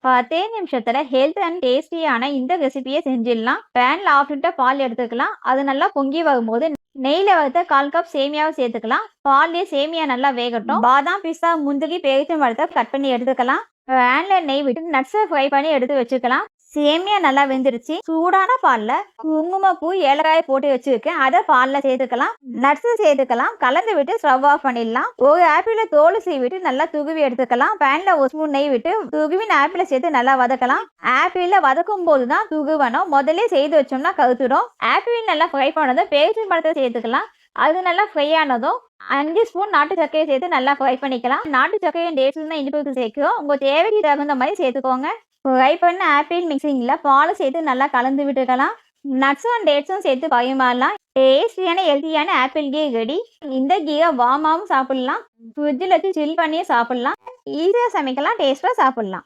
10 நிமிஷத்துல health and டேஸ்டியான இந்த ரெசிபியை செஞ்சிடலாம். பேன்ல 1/2 லிட்டர் பால் எடுத்துக்கலாம். அது நல்லா பொங்கி வரும்போது நெய்ல வறுத்த 1/4 கப் சேமியாவை சேர்த்துக்கலாம். பால்லயே சேமியா நல்லா வேகட்டும். பாதாம், பிஸ்தா, முந்திரி, பேரிச்சம் பழத்தை கட் பண்ணி எடுத்துக்கலாம். பேன்ல நெய் விட்டு நட்ஸை ஃப்ரை பண்ணி எடுத்து வச்சுக்கலாம். சேமியா நல்லா வெந்துருச்சு. சூடான பால்ல குங்குமப்பூ, ஏலக்காய் போட்டு வச்சிருக்கேன். அதை பால்ல சேர்த்துக்கலாம். நட்ஸ் சேர்த்துக்கலாம். கலந்து விட்டு ஸ்டவ் ஆஃப் பண்ணிடலாம். ஒரு ஆப்பிள தோல் சீவிட்டு நல்லா துருவி எடுத்துக்கலாம். பேன்ல 1 ஸ்பூன் நெய் விட்டு துருவின ஆப்பிள சேர்த்து நல்லா வதக்கலாம். ஆப்பிள வதக்கும் போதுதான் துருவணும். முதல்ல செய்து வச்சோம்னா கருத்துடும். ஆப்பிள் நல்லா ஃப்ரை பண்ணதும் பேரிச்சம் பழத்தை சேர்த்துக்கலாம். அது நல்லா ஃப்ரை ஆனதும் 5 ஸ்பூன் நாட்டு சர்க்கரையை சேர்த்து நல்லா ஃப்ரை பண்ணிக்கலாம். நாட்டு சர்க்கரையும் டேட்ஸ்ல தான் இனிப்புக்கு சேர்க்கிறோம். உங்க தேவைக்கு தகுந்த மாதிரி சேர்த்துக்கோங்க. ஃப்ரை பண்ண ஆப்பிள் மிக்சிங்கில் பாலை சேர்த்து நல்லா கலந்து விட்டுக்கலாம். நட்ஸும் அண்ட் டேட்ஸும் சேர்த்து பரிமாறலாம். டேஸ்டியான ஹெல்த்தியான ஆப்பிள் கீ ரெடி. இந்த கீயை வார்மாவும் சாப்பிடலாம், ஃப்ரிட்ஜில் வச்சு சில் பண்ணியே சாப்பிடலாம். ஈஸியாக சமைக்கலாம், டேஸ்ட்டாக சாப்பிடலாம்.